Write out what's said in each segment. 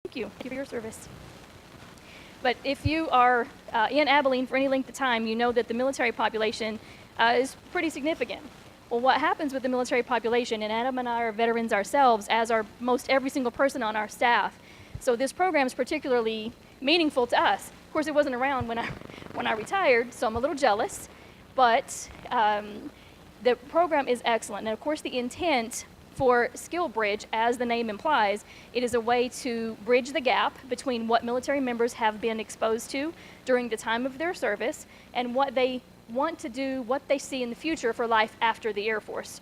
Thank you for your service. But if you are in Abilene for any length of time, you know that the military population is pretty significant. Well, what happens with the military population, and Adam and I are veterans ourselves, as are most every single person on our staff. So this program is particularly meaningful to us. Of course, it wasn't around when I retired, so I'm a little jealous. But the program is excellent. And of course, the intent for SkillBridge, as the name implies, it is a way to bridge the gap between what military members have been exposed to during the time of their service and what they want to do, what they see in the future for life after the Air Force,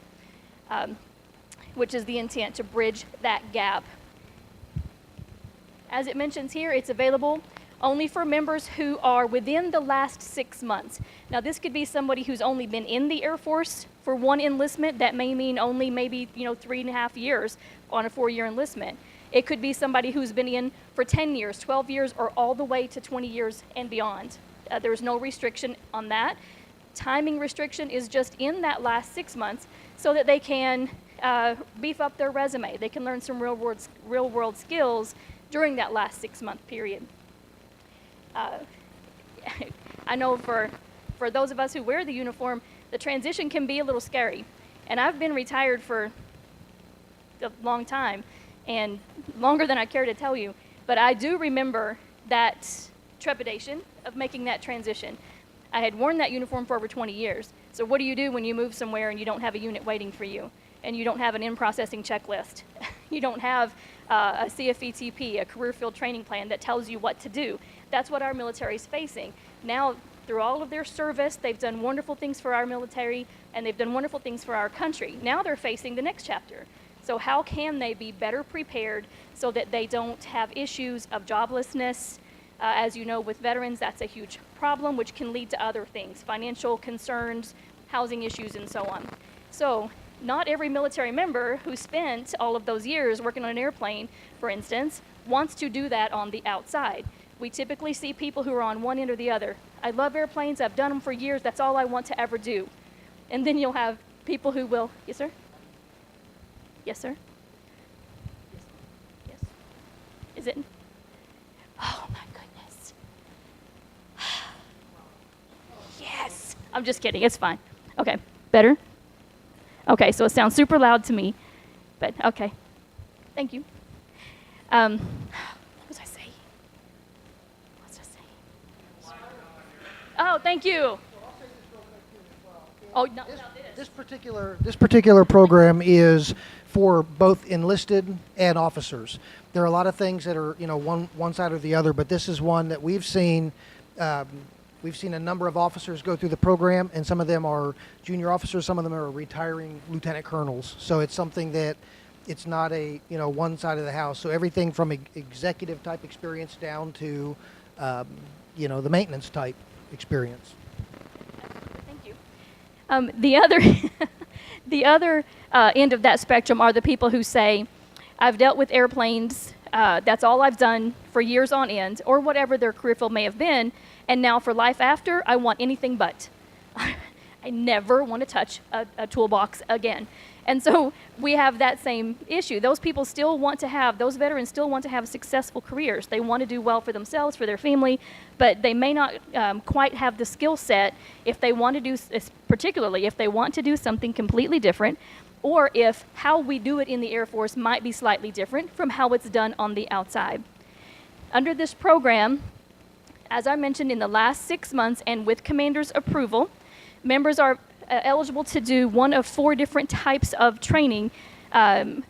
which is the intent, to bridge that gap. As it mentions here, it's available only for members who are within the last 6 months. Now, this could be somebody who's only been in the Air Force for one enlistment. That may mean only maybe 3.5 years on a 4-year enlistment. It could be somebody who's been in for 10 years, 12 years, or all the way to 20 years and beyond. There's no restriction on that. Timing restriction is just in that last 6 months so that they can beef up their resume. They can learn some real-world skills during that last 6-month period. I know for those of us who wear the uniform, the transition can be a little scary. And I've been retired for a long time, and longer than I care to tell you, but I do remember that trepidation of making that transition. I had worn that uniform for over 20 years. So what do you do when you move somewhere and you don't have a unit waiting for you, and you don't have an in-processing checklist? You don't have a CFETP, a career field training plan that tells you what to do. That's what our military is facing. Now, through all of their service, they've done wonderful things for our military, and they've done wonderful things for our country. Now they're facing the next chapter. So how can they be better prepared so that they don't have issues of joblessness? As you know, with veterans, that's a huge problem, which can lead to other things, financial concerns, housing issues, and so on. So not every military member who spent all of those years working on an airplane, for instance, wants to do that on the outside. We typically see people who are on one end or the other. I love airplanes, I've done them for years, that's all I want to ever do. And then you'll have people who will, yes sir? Yes sir? Yes. Is it? Oh my goodness. Yes. I'm just kidding, it's fine. Okay, better? Okay, so it sounds super loud to me, but okay. Thank you. What was I saying? Oh, thank you. Oh, no, This particular program is for both enlisted and officers. There are a lot of things that are one side or the other, but this is one that we've seen. We've seen a number of officers go through the program, and some of them are junior officers, some of them are retiring lieutenant colonels. So it's something that it's not a one side of the house. So everything from executive type experience down to the maintenance type experience. Thank you. The other end of that spectrum are the people who say, I've dealt with airplanes, that's all I've done for years on end, or whatever their career field may have been, and now for life after, I want anything but. I never want to touch a toolbox again. And so we have that same issue. Those people still want to have, those veterans still want to have successful careers. They want to do well for themselves, for their family, but they may not quite have the skill set if they want to do, particularly if they want to do something completely different, or if how we do it in the Air Force might be slightly different from how it's done on the outside. Under this program, as I mentioned, in the last 6 months and with commander's approval, members are eligible to do one of 4 different types of training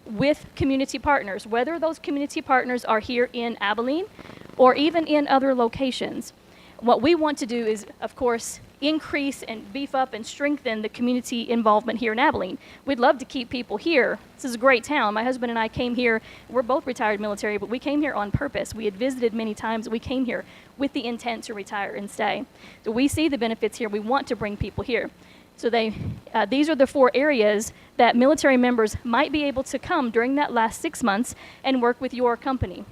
with community partners, whether those community partners are here in Abilene or even in other locations. What we want to do is, of course, increase and beef up and strengthen the community involvement here in Abilene. We'd love to keep people here. This is a great town. My husband and I came here. We're both retired military, but we came here on purpose. We had visited many times. We came here with the intent to retire and stay. So we see the benefits here. We want to bring people here. So these are the 4 areas that military members might be able to come during that last 6 months and work with your company.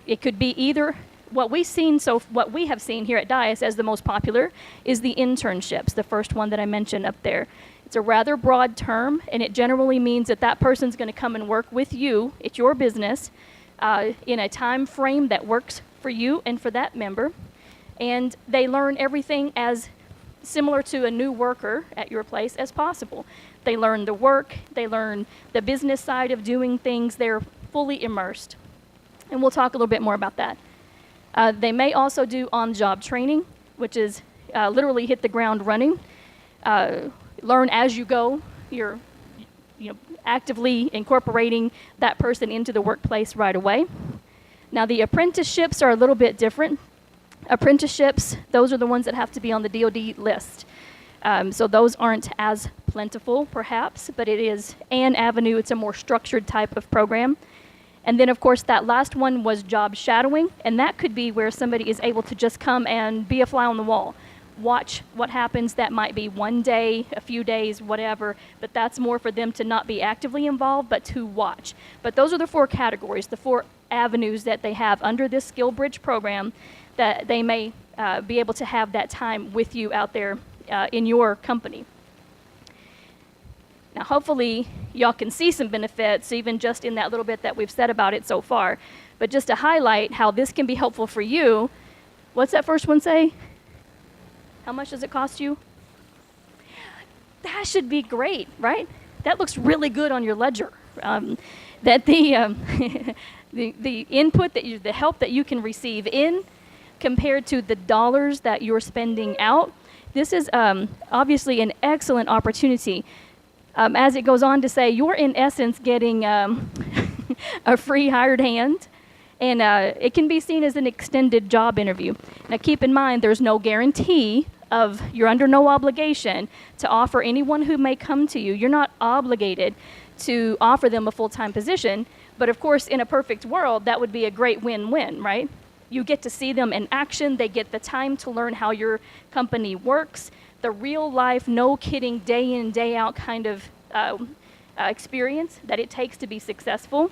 It could be either what we have seen here at Dyess as the most popular is the internships, the first one that I mentioned up there. It's a rather broad term, and it generally means that that person's going to come and work with you at your business in a time frame that works for you and for that member. And they learn everything as similar to a new worker at your place as possible. They learn the work, they learn the business side of doing things, they're fully immersed. And we'll talk a little bit more about that. They may also do on-job training, which is literally hit the ground running. Learn as you go. You're actively incorporating that person into the workplace right away. Now, the apprenticeships are a little bit different. Apprenticeships, those are the ones that have to be on the DoD list. So those aren't as plentiful, perhaps, but it is an avenue. It's a more structured type of program. And then, of course, that last one was job shadowing, and that could be where somebody is able to just come and be a fly on the wall, watch what happens. That might be one day, a few days, whatever, but that's more for them to not be actively involved, but to watch. But those are the 4 categories, the 4 avenues that they have under this SkillBridge program that they may be able to have that time with you out there in your company. Now, hopefully, y'all can see some benefits, even just in that little bit that we've said about it so far. But just to highlight how this can be helpful for you, what's that first one say? How much does it cost you? That should be great, right? That looks really good on your ledger. That the the input the help that you can receive in compared to the dollars that you're spending out. This is obviously an excellent opportunity. As it goes on to say, you're in essence getting a free hired hand, and it can be seen as an extended job interview. Now, keep in mind, there's no guarantee you're under no obligation to offer anyone who may come to you. You're not obligated to offer them a full-time position, but of course, in a perfect world, that would be a great win-win, right? You get to see them in action. They get the time to learn how your company works, the real life, no kidding, day in, day out kind of experience that it takes to be successful.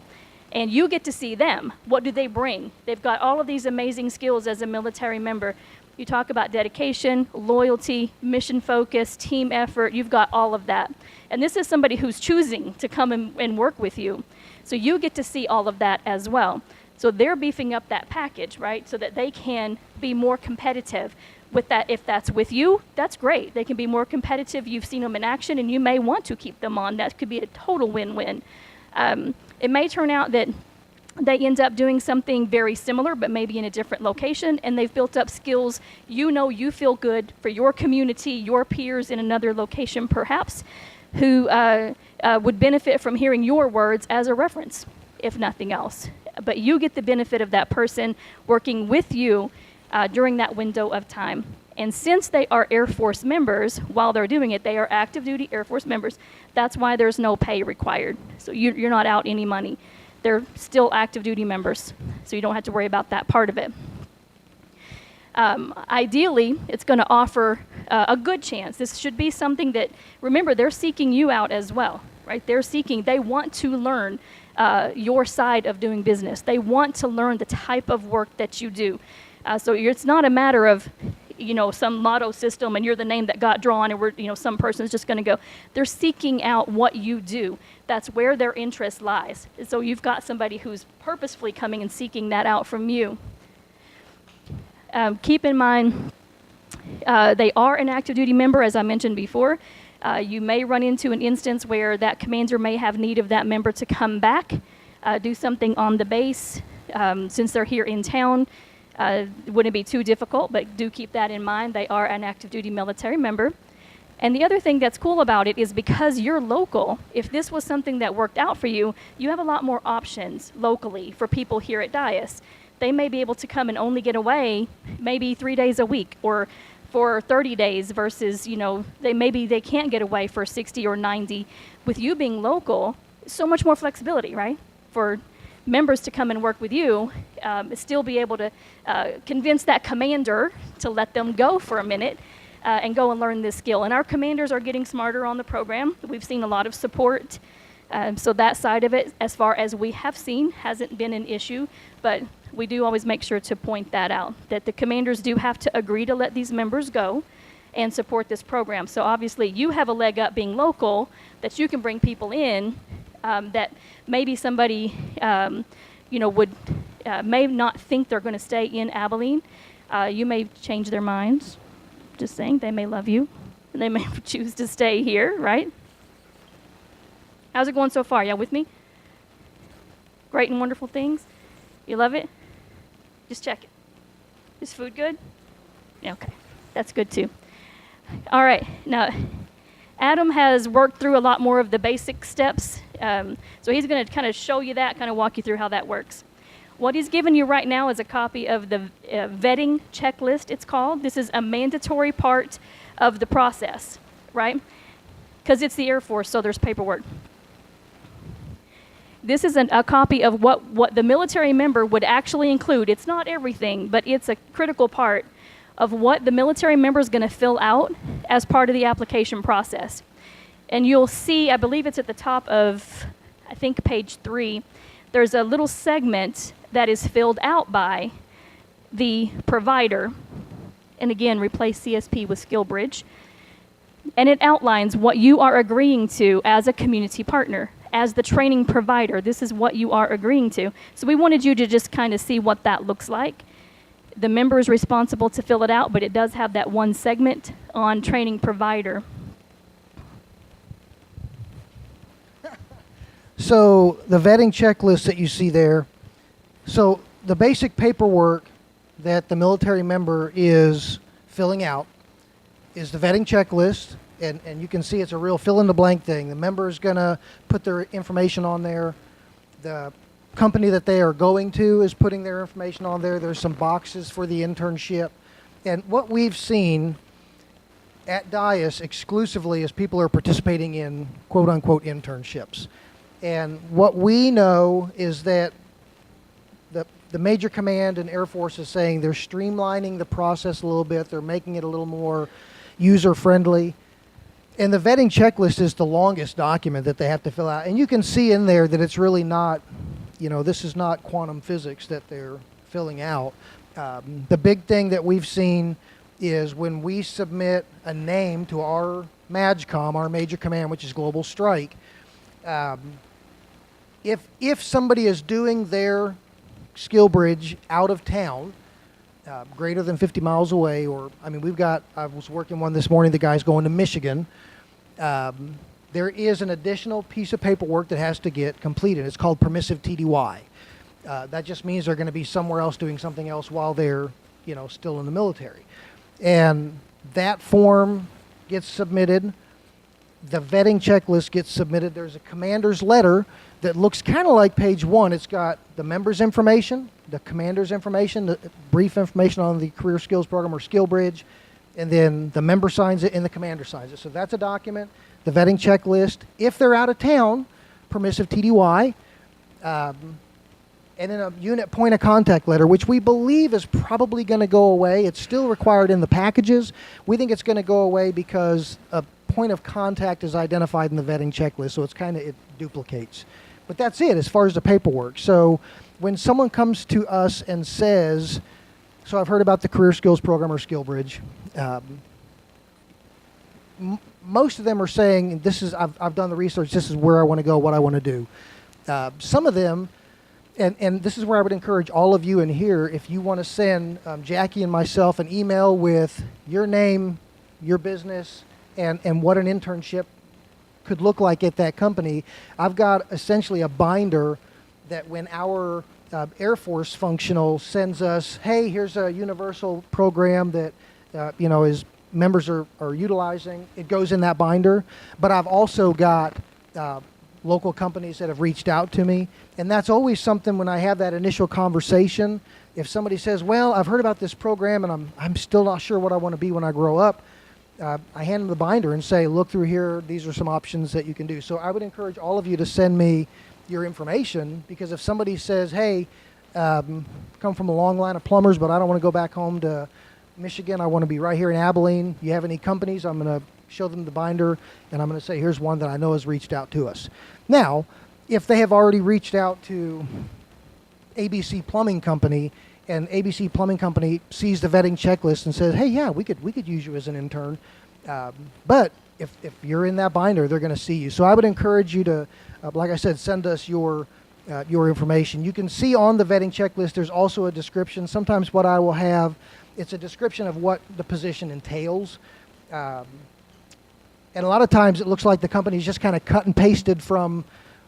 And you get to see them. What do they bring? They've got all of these amazing skills as a military member. You talk about dedication, loyalty, mission focus, team effort. You've got all of that. And this is somebody who's choosing to come and work with you. So you get to see all of that as well. So they're beefing up that package, right? So that they can be more competitive with that. If that's with you, that's great. They can be more competitive. You've seen them in action, and you may want to keep them on. That could be a total win-win. It may turn out that they end up doing something very similar, but maybe in a different location, and they've built up skills. You feel good for your community, your peers in another location perhaps, who would benefit from hearing your words as a reference, if nothing else. But you get the benefit of that person working with you during that window of time. And since they are Air Force members, while they're doing it, they are active duty Air Force members. That's why there's no pay required. So you're not out any money. They're still active duty members, so you don't have to worry about that part of it. Ideally, it's going to offer a good chance. This should be something that, remember, they're seeking you out as well, right? They want to learn your side of doing business. They want to learn the type of work that you do. So it's not a matter of, some lotto system and you're the name that got drawn and some person's just going to go. They're seeking out what you do. That's where their interest lies. So you've got somebody who's purposefully coming and seeking that out from you. Keep in mind, they are an active duty member, as I mentioned before. You may run into an instance where that commander may have need of that member to come back, do something on the base. Since they're here in town, it wouldn't be too difficult, but do keep that in mind. They are an active duty military member. And the other thing that's cool about it is because you're local, if this was something that worked out for you, you have a lot more options locally for people here at Dyess. They may be able to come and only get away maybe 3 days a week or for 30 days versus, they can't get away for 60 or 90. With you being local, so much more flexibility, right? For members to come and work with you, still be able to convince that commander to let them go for a minute and go and learn this skill. And our commanders are getting smarter on the program. We've seen a lot of support. So that side of it, as far as we have seen, hasn't been an issue, but we do always make sure to point that out, that the commanders do have to agree to let these members go and support this program. So obviously you have a leg up being local, that you can bring people in that maybe somebody would may not think they're going to stay in Abilene. You may change their minds. Just saying, they may love you, and they may choose to stay here, right? How's it going so far? Y'all with me? Great and wonderful things? You love it? Just check it. Is food good? Yeah, okay. That's good too. All right. Now, Adam has worked through a lot more of the basic steps. So he's going to kind of show you that, kind of walk you through how that works. What he's given you right now is a copy of the vetting checklist, it's called. This is a mandatory part of the process, right? Because it's the Air Force, so there's paperwork. This is a copy of what the military member would actually include. It's not everything, but it's a critical part of what the military member is going to fill out as part of the application process. And you'll see, I believe it's at the top of, I think, page 3, there's a little segment that is filled out by the provider. And again, replace CSP with SkillBridge. And it outlines what you are agreeing to as a community partner, as the training provider. This is what you are agreeing to. So we wanted you to just kind of see what that looks like. The member is responsible to fill it out, but it does have that one segment on training provider. So the vetting checklist that you see there, so the basic paperwork that the military member is filling out is the vetting checklist, and you can see it's a real fill-in-the-blank thing. The member is going to put their information on there. The company that they are going to is putting their information on there. There's some boxes for the internship. And what we've seen at Dyess exclusively is people are participating in quote-unquote internships. And what we know is that the Major Command and Air Force is saying they're streamlining the process a little bit. They're making it a little more user-friendly. And the vetting checklist is the longest document that they have to fill out. And you can see in there that it's really not, this is not quantum physics that they're filling out. The big thing that we've seen is when we submit a name to our MAGCOM, our Major Command, which is Global Strike, if somebody is doing their SkillBridge out of town, greater than 50 miles away, or, I was working one this morning, the guy's going to Michigan, there is an additional piece of paperwork that has to get completed. It's called Permissive Tdy. That just means they're going to be somewhere else doing something else while they're, still in the military. And that form gets submitted. The vetting checklist gets submitted. There's a commander's letter that looks kind of like page 1. It's got the member's information, the commander's information, the brief information on the Career Skills Program or SkillBridge, and then the member signs it and the commander signs it. So that's a document. The vetting checklist. If they're out of town, Permissive Tdy, and then a unit point of contact letter, which we believe is probably going to go away. It's still required in the packages. We think it's going to go away because a point of contact is identified in the vetting checklist, so it duplicates. But that's it as far as the paperwork. So when someone comes to us and says, so I've heard about the Career Skills Program or SkillBridge, most of them are saying, I've done the research, this is where I want to go, what I want to do. Some of them, and this is where I would encourage all of you in here, if you want to send Jackie and myself an email with your name, your business, and what an internship could look like at that company. I've got essentially a binder that when our Air Force functional sends us, hey, here's a universal program that is members are utilizing, it goes in that binder. But I've also got local companies that have reached out to me, and that's always something when I have that initial conversation. If somebody says, well, I've heard about this program and I'm still not sure what I want to be when I grow up, I hand them the binder and say, look through here, these are some options that you can do. So I would encourage all of you to send me your information, because if somebody says, hey, come from a long line of plumbers, but I don't want to go back home to Michigan, I want to be right here in Abilene, you have any companies, I'm going to show them the binder, and I'm going to say, here's one that I know has reached out to us. Now, if they have already reached out to ABC Plumbing Company, and ABC Plumbing Company sees the vetting checklist and says, hey, yeah, we could use you as an intern. But if you're in that binder, they're going to see you. So I would encourage you to, like I said, send us your your information. You can see on the vetting checklist there's also a description. Sometimes what I will have, it's a description of what the position entails. And a lot of times it looks like the company's just kind of cut and pasted from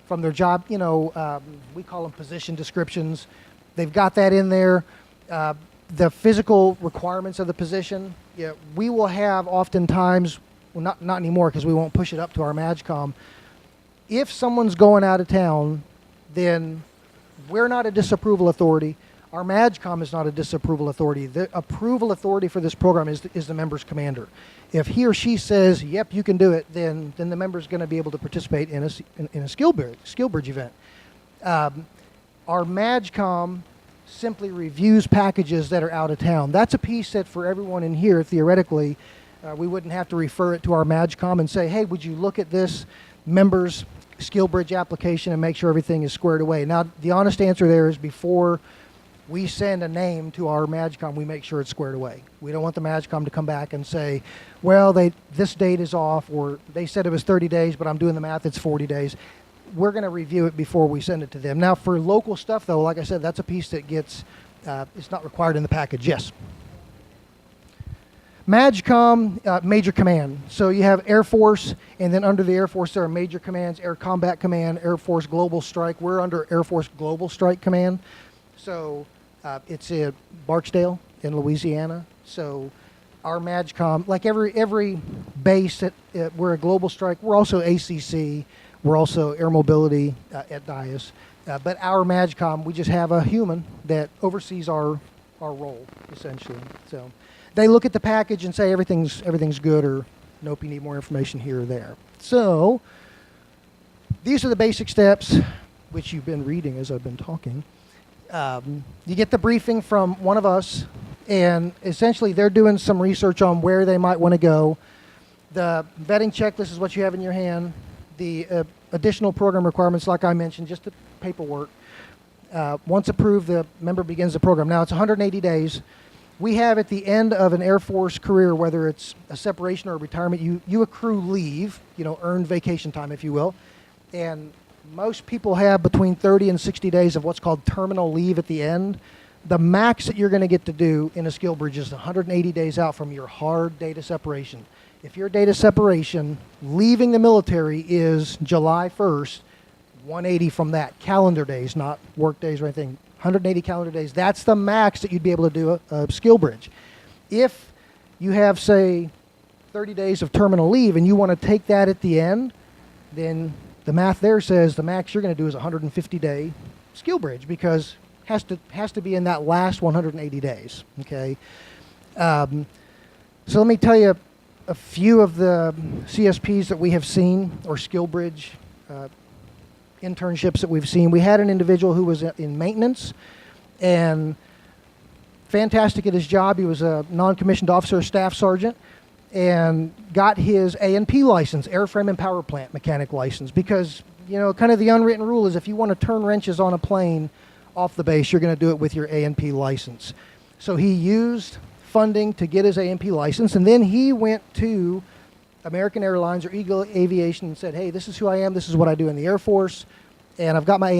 their job. You know, we call them position descriptions. They've got that in there. The physical requirements of the position, yeah, we will have oftentimes, well, not anymore because we won't push it up to our MAGCOM. If someone's going out of town, then we're not a disapproval authority. Our MAGCOM is not a disapproval authority. The approval authority for this program is the member's commander. If he or she says, yep, you can do it, then the member's going to be able to participate in a SkillBridge event. Our MAGCOM simply reviews packages that are out of town. That's a piece that for everyone in here, theoretically, we wouldn't have to refer it to our MAGCOM and say, hey, would you look at this member's SkillBridge application and make sure everything is squared away. Now, the honest answer there is before we send a name to our MAGCOM, we make sure it's squared away. We don't want the MAGCOM to come back and say, well, this date is off, or they said it was 30 days, but I'm doing the math, it's 40 days. We're going to review it before we send it to them. Now, for local stuff, though, like I said, that's a piece that gets, it's not required in the package. Yes. MAGCOM, Major Command. So you have Air Force, and then under the Air Force there are Major Commands, Air Combat Command, Air Force Global Strike. We're under Air Force Global Strike Command. So it's in Barksdale in Louisiana. So our MAGCOM, like every base that we're a Global Strike, we're also ACC, we're also Air Mobility at Dyess. But our MAGCOM, we just have a human that oversees our role, essentially. So they look at the package and say everything's good, or nope, you need more information here or there. So these are the basic steps, which you've been reading as I've been talking. You get the briefing from one of us, and essentially they're doing some research on where they might want to go. The vetting checklist is what you have in your hand. The additional program requirements, like I mentioned, just the paperwork. Once approved, the member begins the program. Now, it's 180 days. We have at the end of an Air Force career, whether it's a separation or a retirement, you accrue leave, earned vacation time, if you will. And most people have between 30 and 60 days of what's called terminal leave at the end. The max that you're going to get to do in a SkillBridge is 180 days out from your hard date of separation. If your date of separation, leaving the military, is July 1st, 180 from that, calendar days, not work days or anything, 180 calendar days, that's the max that you'd be able to do a SkillBridge. If you have, say, 30 days of terminal leave and you want to take that at the end, then the math there says the max you're going to do is 150-day SkillBridge, because it has to be in that last 180 days, okay? So let me tell you a few of the CSPs that we have seen, or SkillBridge internships that we've seen. We had an individual who was in maintenance and fantastic at his job. He was a non-commissioned officer, staff sergeant, and got his A&P license, airframe and power plant mechanic license, because, kind of the unwritten rule is if you want to turn wrenches on a plane off the base, you're going to do it with your A&P license. So he used funding to get his A&P license, and then he went to American Airlines or Eagle Aviation and said, hey, this is who I am, this is what I do in the Air Force, and I've got my